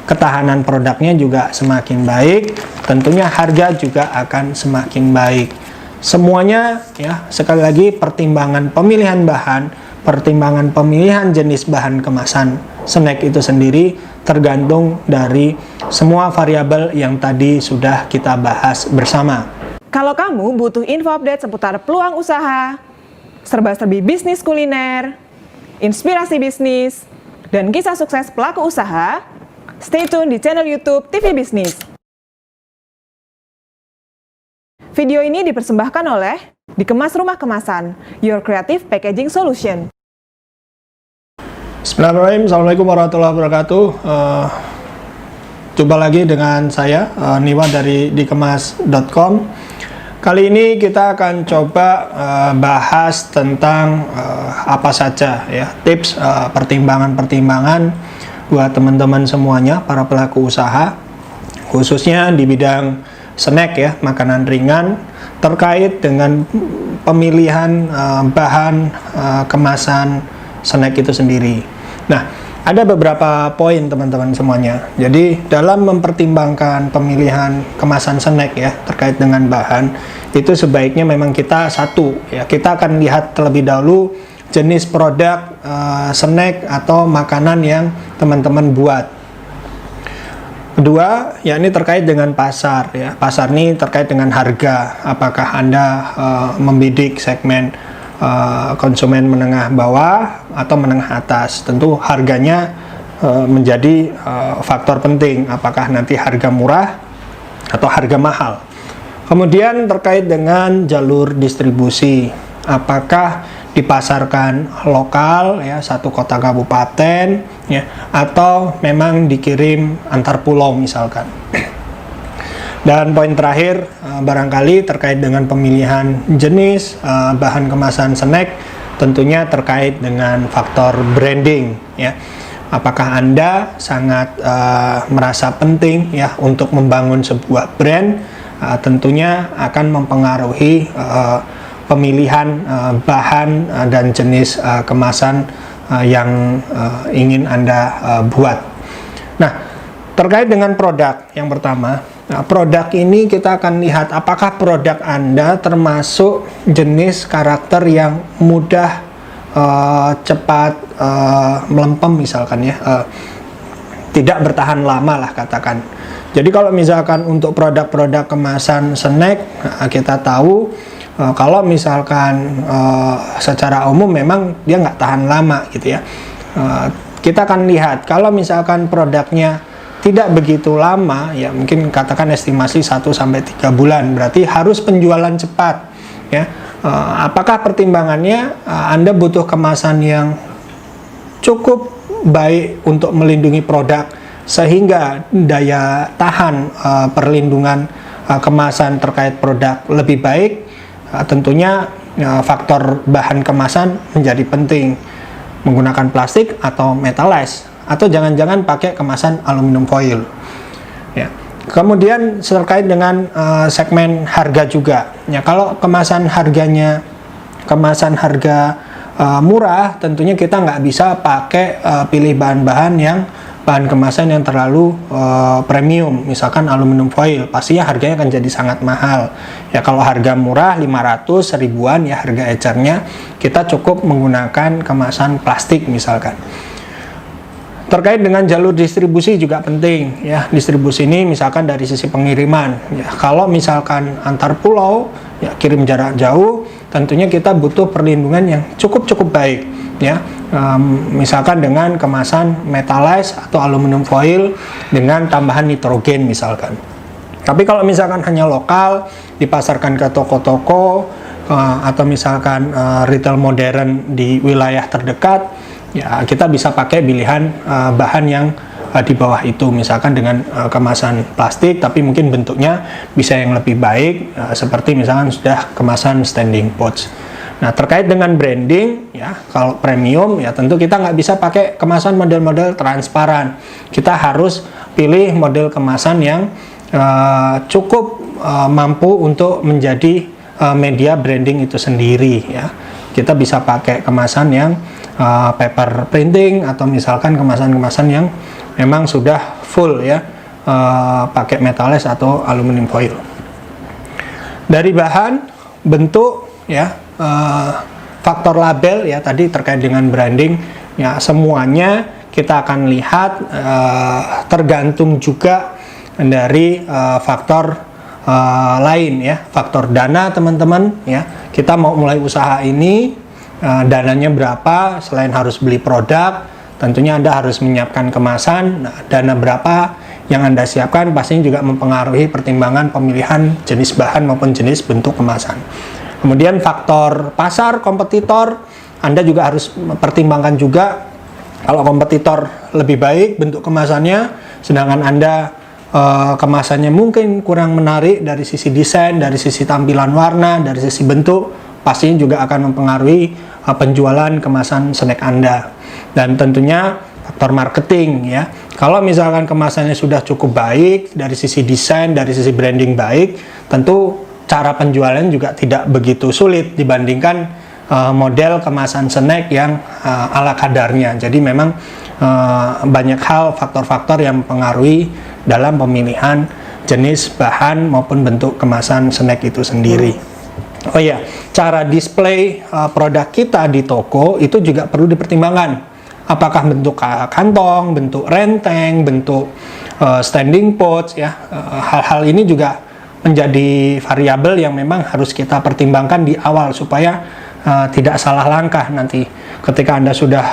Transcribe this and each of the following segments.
ketahanan produknya juga semakin baik, tentunya harga juga akan semakin baik. Semuanya ya, sekali lagi pertimbangan pemilihan bahan, pertimbangan pemilihan jenis bahan kemasan snack itu sendiri tergantung dari semua variabel yang tadi sudah kita bahas bersama. Kalau kamu butuh info update seputar peluang usaha, serba-serbi bisnis kuliner, inspirasi bisnis, dan kisah sukses pelaku usaha, stay tune di channel YouTube TV Bisnis. Video ini dipersembahkan oleh Dikemas Rumah Kemasan, Your Creative Packaging Solution. Bismillahirrahmanirrahim. Assalamualaikum warahmatullahi wabarakatuh. Jumpa lagi dengan saya, Niwa dari dikemas.com. Kali ini kita akan coba bahas tentang apa saja ya tips pertimbangan-pertimbangan buat teman-teman semuanya, para pelaku usaha, khususnya di bidang snack ya, makanan ringan, terkait dengan pemilihan bahan kemasan snack itu sendiri. Nah, ada beberapa poin teman-teman semuanya. Jadi dalam mempertimbangkan pemilihan kemasan snack ya terkait dengan bahan, itu sebaiknya memang kita kita akan lihat terlebih dahulu jenis produk snack atau makanan yang teman-teman buat. Kedua, yakni terkait dengan pasar ya. Pasar ini terkait dengan harga. Apakah Anda membidik segmen konsumen menengah bawah atau menengah atas? Tentu harganya menjadi faktor penting. Apakah nanti harga murah atau harga mahal? Kemudian terkait dengan jalur distribusi. Apakah dipasarkan lokal ya, satu kota kabupaten ya, atau memang dikirim antar pulau misalkan. Dan poin terakhir barangkali terkait dengan pemilihan jenis bahan kemasan snack, tentunya terkait dengan faktor branding ya. Apakah Anda sangat merasa penting ya untuk membangun sebuah brand, tentunya akan mempengaruhi pemilihan bahan dan jenis kemasan yang ingin Anda buat. Nah, terkait dengan produk yang pertama, produk ini kita akan lihat apakah produk Anda termasuk jenis karakter yang mudah cepat melempem misalkan ya, tidak bertahan lama lah katakan. Jadi kalau misalkan untuk produk-produk kemasan snack, kita tahu kalau misalkan secara umum memang dia nggak tahan lama gitu ya. Kita akan lihat kalau misalkan produknya tidak begitu lama ya, mungkin katakan estimasi 1-3 bulan, berarti harus penjualan cepat ya. Apakah pertimbangannya Anda butuh kemasan yang cukup baik untuk melindungi produk sehingga daya tahan perlindungan kemasan terkait produk lebih baik? Tentunya faktor bahan kemasan menjadi penting, menggunakan plastik atau metallized, atau jangan-jangan pakai kemasan aluminium foil ya. Kemudian terkait dengan segmen harga juga ya, kalau kemasan harga murah, tentunya kita nggak bisa pakai pilih bahan-bahan yang bahan kemasan yang terlalu premium, misalkan aluminium foil, pastinya harganya akan jadi sangat mahal ya. Kalau harga murah 500 ribuan ya harga ecernya, kita cukup menggunakan kemasan plastik misalkan. Terkait dengan jalur distribusi juga penting ya. Distribusi ini misalkan dari sisi pengiriman ya, kalau misalkan antar pulau ya, kirim jarak jauh, tentunya kita butuh perlindungan yang cukup baik ya. Misalkan dengan kemasan metallized atau aluminium foil dengan tambahan nitrogen misalkan. Tapi kalau misalkan hanya lokal, dipasarkan ke toko-toko atau misalkan retail modern di wilayah terdekat ya, kita bisa pakai pilihan bahan yang di bawah itu, misalkan dengan kemasan plastik tapi mungkin bentuknya bisa yang lebih baik, seperti misalkan sudah kemasan standing pouch. Nah, terkait dengan branding ya, kalau premium ya tentu kita nggak bisa pakai kemasan model-model transparan. Kita harus pilih model kemasan yang cukup mampu untuk menjadi media branding itu sendiri ya. Kita bisa pakai kemasan yang paper printing atau misalkan kemasan-kemasan yang memang sudah full ya, pakai metales atau aluminium foil. Dari bahan, bentuk ya, faktor label ya, tadi terkait dengan branding ya, semuanya kita akan lihat tergantung juga dari faktor lain ya, faktor dana teman-teman ya. Kita mau mulai usaha ini, dananya berapa, selain harus beli produk, tentunya Anda harus menyiapkan kemasan. Nah, dana berapa yang Anda siapkan pastinya juga mempengaruhi pertimbangan pemilihan jenis bahan maupun jenis bentuk kemasan. Kemudian faktor pasar, kompetitor, Anda juga harus pertimbangkan juga. Kalau kompetitor lebih baik bentuk kemasannya, sedangkan Anda kemasannya mungkin kurang menarik dari sisi desain, dari sisi tampilan warna, dari sisi bentuk, pastinya juga akan mempengaruhi penjualan kemasan snack Anda. Dan tentunya faktor marketing ya. Kalau misalkan kemasannya sudah cukup baik dari sisi desain, dari sisi branding baik, tentu cara penjualan juga tidak begitu sulit dibandingkan model kemasan snack yang ala kadarnya. Jadi memang banyak hal, faktor-faktor yang mempengaruhi dalam pemilihan jenis bahan maupun bentuk kemasan snack itu sendiri. Oh ya, cara display produk kita di toko itu juga perlu dipertimbangkan. Apakah bentuk kantong, bentuk renteng, bentuk standing pouch ya. Hal-hal ini juga menjadi variabel yang memang harus kita pertimbangkan di awal supaya tidak salah langkah nanti ketika Anda sudah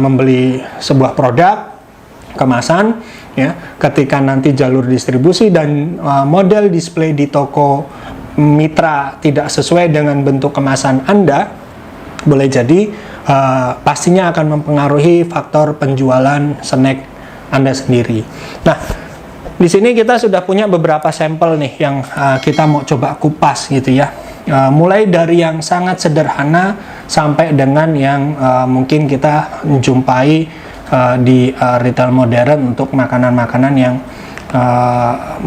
membeli sebuah produk kemasan ya, ketika nanti jalur distribusi dan model display di toko mitra tidak sesuai dengan bentuk kemasan Anda, boleh jadi pastinya akan mempengaruhi faktor penjualan snack Anda sendiri. Nah, di sini kita sudah punya beberapa sampel nih yang kita mau coba kupas gitu ya. Mulai dari yang sangat sederhana sampai dengan yang mungkin kita jumpai di retail modern untuk makanan-makanan yang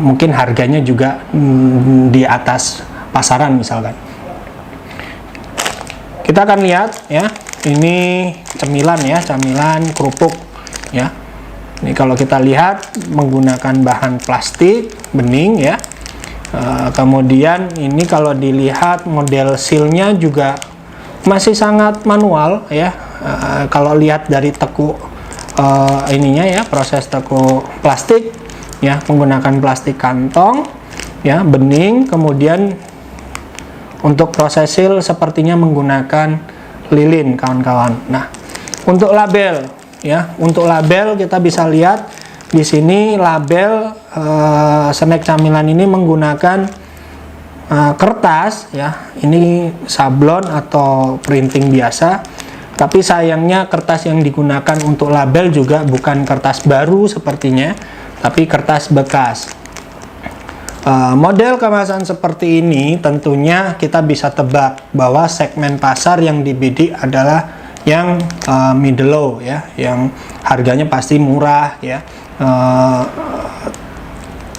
mungkin harganya juga di atas pasaran misalkan. Kita akan lihat ya, ini cemilan ya, camilan kerupuk ya. Ini kalau kita lihat menggunakan bahan plastik bening ya. Kemudian ini kalau dilihat model sealnya juga masih sangat manual ya. Kalau lihat dari tekuk ininya ya, proses tekuk plastik ya, menggunakan plastik kantong ya, bening. Kemudian untuk proses seal sepertinya menggunakan lilin kawan-kawan. Nah, untuk label ya, untuk label kita bisa lihat di sini label snack camilan ini menggunakan kertas ya, ini sablon atau printing biasa. Tapi sayangnya kertas yang digunakan untuk label juga bukan kertas baru sepertinya, tapi kertas bekas. Model kemasan seperti ini tentunya kita bisa tebak bahwa segmen pasar yang dibidik adalah yang middle low ya, yang harganya pasti murah ya,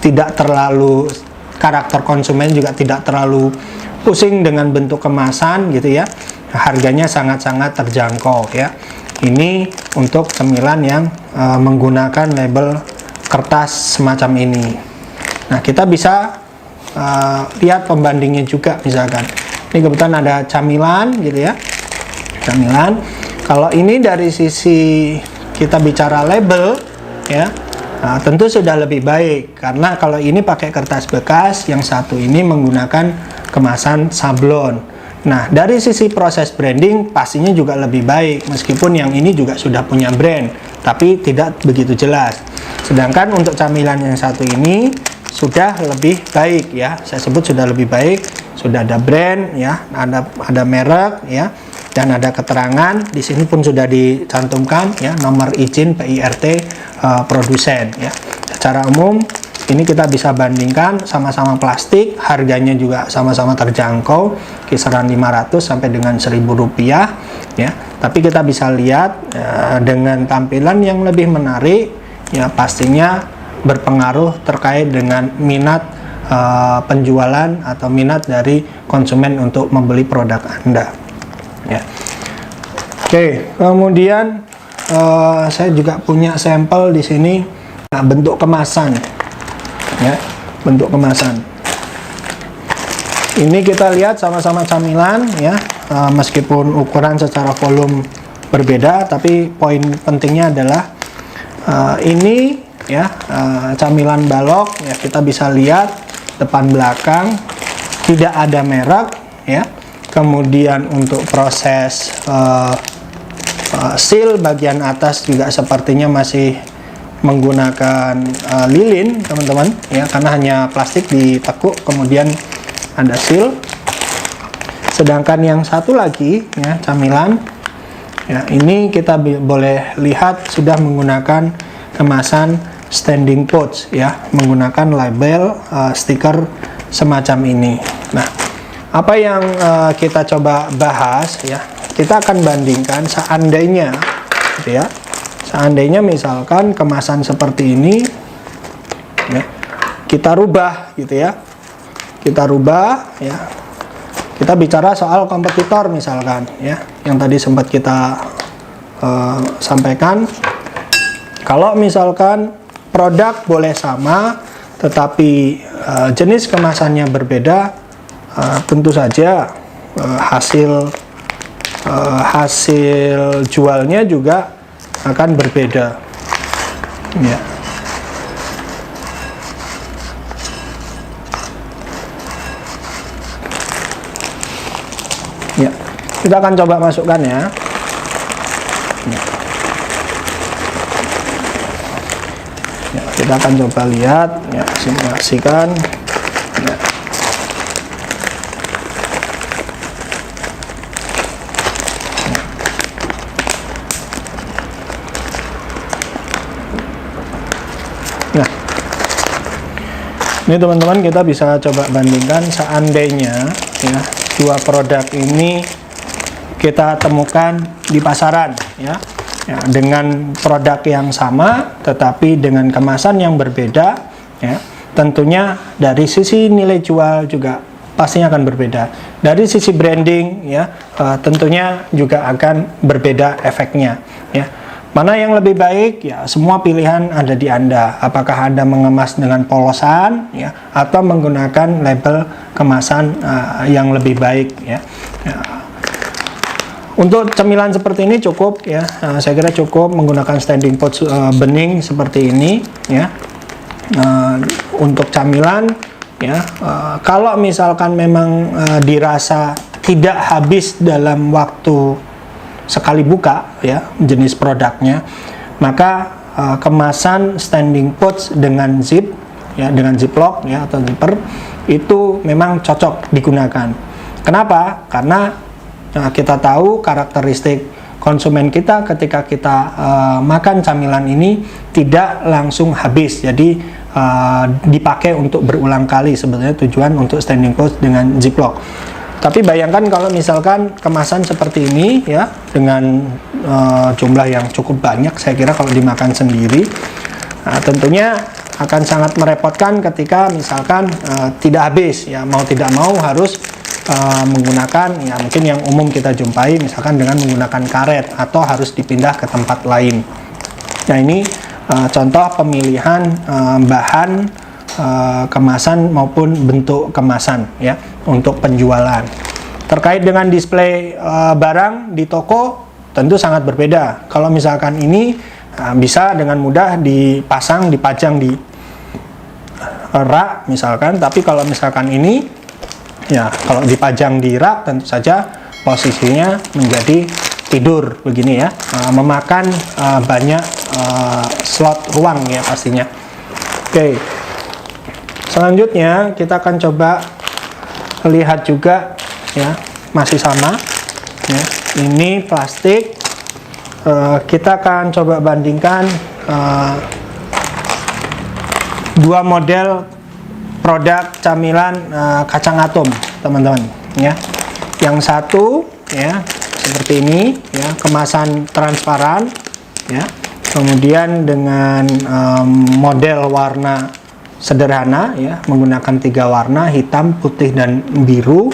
tidak terlalu, karakter konsumen juga tidak terlalu pusing dengan bentuk kemasan gitu ya, harganya sangat-sangat terjangkau ya. Ini untuk cemilan yang menggunakan label kertas semacam ini. Nah, kita bisa lihat pembandingnya juga, misalkan ini kebetulan ada camilan gitu ya, camilan. Kalau ini dari sisi kita bicara label ya, tentu sudah lebih baik karena kalau ini pakai kertas bekas, yang satu ini menggunakan kemasan sablon. Nah, dari sisi proses branding pastinya juga lebih baik, meskipun yang ini juga sudah punya brand tapi tidak begitu jelas. Sedangkan untuk camilan yang satu ini sudah lebih baik ya, saya sebut sudah lebih baik, sudah ada brand ya, ada merek ya, dan ada keterangan. Di sini pun sudah dicantumkan ya nomor izin PIRT produsen ya. Secara umum ini kita bisa bandingkan, sama-sama plastik, harganya juga sama-sama terjangkau, kisaran 500 sampai dengan 1.000 rupiah ya. Tapi kita bisa lihat dengan tampilan yang lebih menarik ya, pastinya berpengaruh terkait dengan minat penjualan atau minat dari konsumen untuk membeli produk Anda ya. Oke, kemudian saya juga punya sampel di sini Nah, bentuk kemasan, ya, bentuk kemasan. Ini kita lihat sama-sama camilan, ya, meskipun ukuran secara volume berbeda, tapi poin pentingnya adalah ini, ya, camilan balok, ya, kita bisa lihat depan belakang tidak ada merek, ya. Kemudian untuk proses seal bagian atas juga sepertinya masih menggunakan lilin, teman-teman, ya, karena hanya plastik ditekuk kemudian ada seal. Sedangkan yang satu lagi, ya, camilan, ya, ini kita boleh lihat sudah menggunakan kemasan standing pouch, ya, menggunakan label stiker semacam ini. Nah, apa yang kita coba bahas, ya, kita akan bandingkan seandainya, gitu ya, seandainya misalkan kemasan seperti ini, ya, kita rubah, gitu ya, kita rubah, ya, kita bicara soal kompetitor misalkan, ya, yang tadi sempat kita sampaikan. Kalau misalkan produk boleh sama tetapi jenis kemasannya berbeda, tentu saja hasil jualnya juga akan berbeda, ya. Ya, kita akan coba masukkan, ya. Ya, kita akan coba lihat, ya, simulasikan, ya. Nah, ini teman-teman kita bisa coba bandingkan seandainya, ya, dua produk ini kita temukan di pasaran, ya, dengan produk yang sama tetapi dengan kemasan yang berbeda, ya, tentunya dari sisi nilai jual juga pastinya akan berbeda. Dari sisi branding, ya, tentunya juga akan berbeda efeknya, ya. Mana yang lebih baik, ya, semua pilihan ada di Anda. Apakah Anda mengemas dengan polosan, ya, atau menggunakan label kemasan yang lebih baik, ya. Untuk cemilan seperti ini cukup, ya, saya kira cukup menggunakan standing pouch bening seperti ini, ya. Untuk camilan, ya, kalau misalkan memang dirasa tidak habis dalam waktu sekali buka, ya, jenis produknya, maka kemasan standing pouch dengan zip, ya, dengan ziplock, ya, atau zipper itu memang cocok digunakan. Kenapa? Karena kita tahu karakteristik konsumen kita ketika kita makan camilan ini tidak langsung habis, jadi dipakai untuk berulang kali. Sebenarnya tujuan untuk standing pouch dengan ziplock. Tapi bayangkan kalau misalkan kemasan seperti ini, ya, dengan jumlah yang cukup banyak, saya kira kalau dimakan sendiri, tentunya akan sangat merepotkan ketika misalkan tidak habis, ya, mau tidak mau harus menggunakan, ya, mungkin yang umum kita jumpai misalkan dengan menggunakan karet atau harus dipindah ke tempat lain. Nah, ini contoh pemilihan bahan kemasan maupun bentuk kemasan, ya, untuk penjualan. Terkait dengan display barang di toko tentu sangat berbeda. Kalau misalkan ini bisa dengan mudah dipajang di rak misalkan, tapi kalau misalkan ini, ya, kalau dipajang di rak tentu saja posisinya menjadi tidur begini, ya, memakan banyak slot ruang, ya, pastinya. Oke. Selanjutnya kita akan coba lihat juga, ya, masih sama, ya, ini plastik. Kita akan coba bandingkan dua model produk camilan kacang atom, teman-teman, ya. Yang satu, ya, seperti ini, ya, kemasan transparan, ya, kemudian dengan model warna sederhana, ya, menggunakan 3 warna, hitam, putih, dan biru.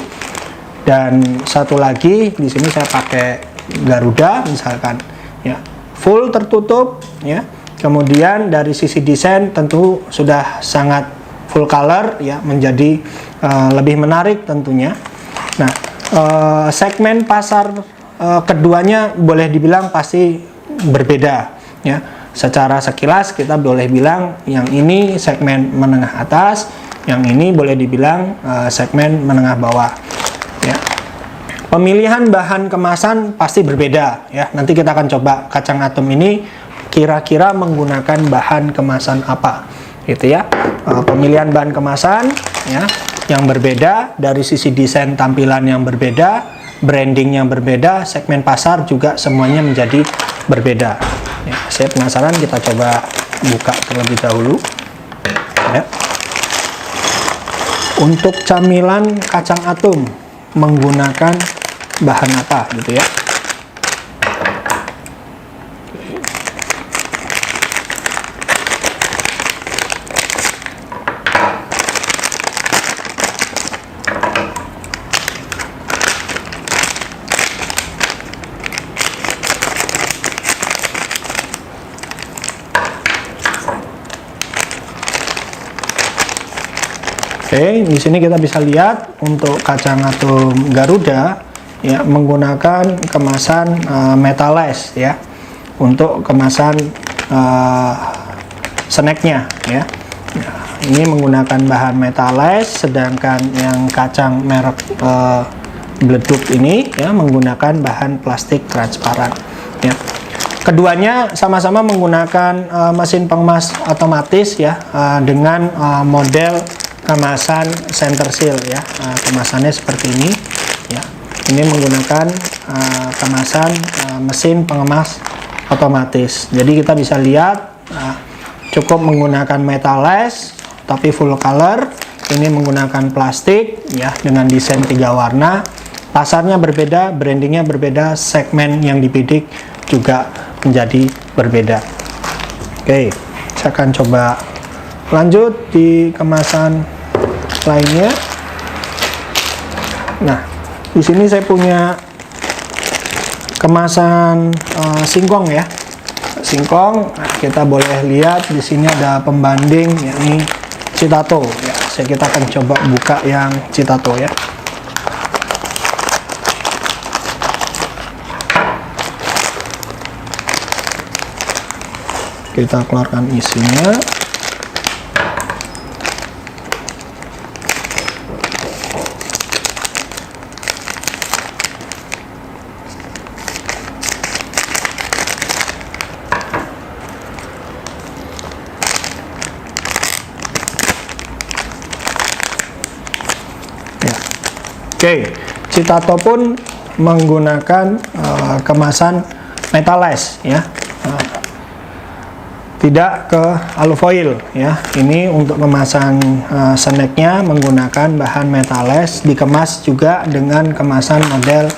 Dan satu lagi di sini saya pakai Garuda misalkan, ya, full tertutup, ya, Kemudian dari sisi desain tentu sudah sangat full color ya, menjadi lebih menarik tentunya. Nah, segmen pasar keduanya boleh dibilang pasti berbeda ya. Secara sekilas kita boleh bilang yang ini segmen menengah atas, yang ini boleh dibilang segmen menengah bawah ya. Pemilihan bahan kemasan pasti berbeda ya. Nanti kita akan coba kacang atom ini kira-kira menggunakan bahan kemasan apa gitu ya. Pemilihan bahan kemasan ya yang berbeda, dari sisi desain tampilan yang berbeda, branding yang berbeda, segmen pasar juga semuanya menjadi berbeda ya. Saya penasaran, kita coba buka terlebih dahulu ya. Untuk camilan kacang atom menggunakan bahan apa gitu ya. Oke, di sini kita bisa lihat untuk kacang atom Garuda ya menggunakan kemasan metallized ya, untuk kemasan snacknya ya. Nah, ini menggunakan bahan metallized, sedangkan yang kacang merek Bleduk ini ya menggunakan bahan plastik transparan ya. Keduanya sama-sama menggunakan mesin pengemas otomatis ya, dengan model kemasan center seal ya. Kemasannya seperti ini ya. Ini menggunakan kemasan mesin pengemas otomatis. Jadi kita bisa lihat cukup menggunakan metallized tapi full color. Ini menggunakan plastik ya dengan desain 3 warna. Pasarnya berbeda, brandingnya berbeda, segmen yang dibidik juga menjadi berbeda. Oke, saya akan coba lanjut di kemasan lainnya. Nah, di sini saya punya kemasan singkong ya. Singkong, nah, kita boleh lihat di sini ada pembanding yakni Citato ya. Kita akan coba buka yang Citato ya. Kita keluarkan isinya. Oke, Citato pun menggunakan kemasan metallized ya, tidak ke alufoil ya. Ini untuk kemasan snacknya menggunakan bahan metallized, dikemas juga dengan kemasan model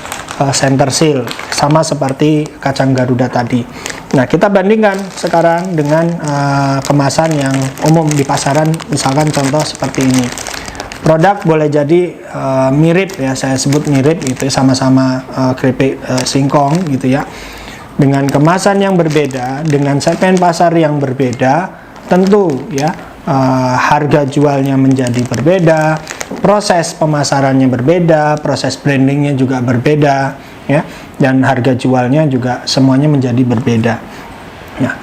center seal, sama seperti kacang Garuda tadi. Nah, kita bandingkan sekarang dengan kemasan yang umum di pasaran, misalkan contoh seperti ini. Produk boleh jadi mirip ya, saya sebut mirip gitu, sama-sama keripik singkong gitu ya. Dengan kemasan yang berbeda, dengan segmen pasar yang berbeda, tentu ya harga jualnya menjadi berbeda, proses pemasarannya berbeda, proses brandingnya juga berbeda ya, dan harga jualnya juga semuanya menjadi berbeda. Nah,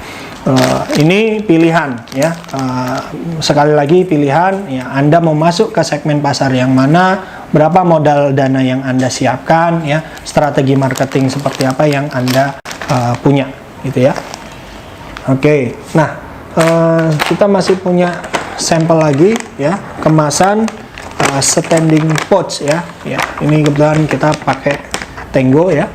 ini pilihan ya, sekali lagi pilihan ya, Anda mau masuk ke segmen pasar yang mana, berapa modal dana yang Anda siapkan ya, strategi marketing seperti apa yang Anda punya gitu ya. Oke, nah kita masih punya sampel lagi ya, kemasan standing pouch ya. Ini kebetulan kita pakai Tango ya.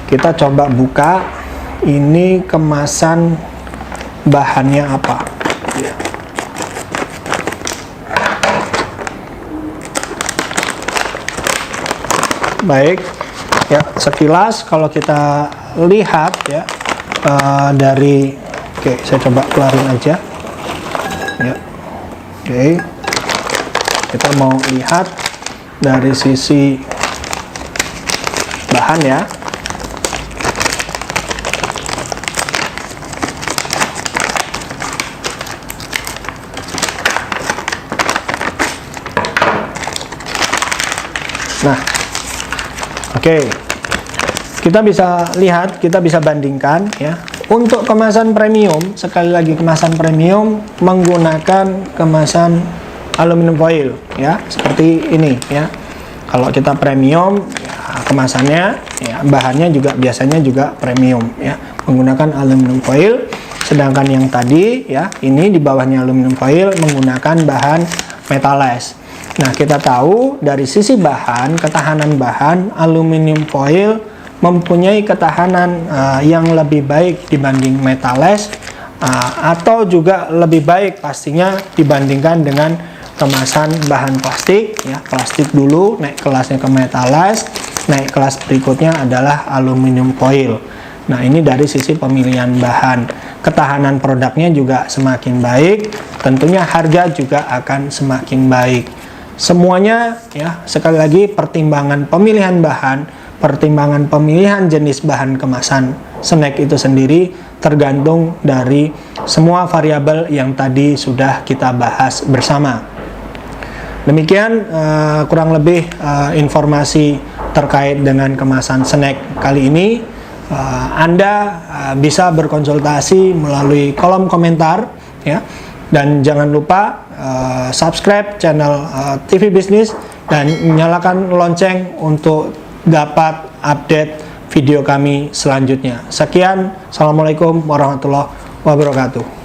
Kita coba buka. Ini kemasan bahannya apa ya. Baik ya, sekilas kalau kita lihat ya, dari saya coba keluarin aja ya. Kita mau lihat dari sisi bahan ya. Nah, oke. Kita bisa lihat, kita bisa bandingkan ya. Untuk kemasan premium, sekali lagi kemasan premium menggunakan kemasan aluminium foil ya, seperti ini ya. Kalau kita premium ya, kemasannya ya, bahannya juga biasanya juga premium ya, menggunakan aluminium foil. Sedangkan yang tadi ya, ini di bawahnya aluminium foil menggunakan bahan metallized. Nah, kita tahu dari sisi bahan, ketahanan bahan, aluminium foil mempunyai ketahanan yang lebih baik dibanding metallized, atau juga lebih baik pastinya dibandingkan dengan kemasan bahan plastik ya. Plastik dulu, naik kelasnya ke metallized, naik kelas berikutnya adalah aluminium foil. Nah, ini dari sisi pemilihan bahan. Ketahanan produknya juga semakin baik, tentunya harga juga akan semakin baik. Semuanya ya, sekali lagi pertimbangan pemilihan bahan, pertimbangan pemilihan jenis bahan kemasan snack itu sendiri tergantung dari semua variabel yang tadi sudah kita bahas bersama. Demikian kurang lebih informasi terkait dengan kemasan snack kali ini. Anda bisa berkonsultasi melalui kolom komentar ya, dan jangan lupa subscribe channel TV Bisnis dan nyalakan lonceng untuk dapat update video kami selanjutnya. Sekian, assalamualaikum warahmatullahi wabarakatuh.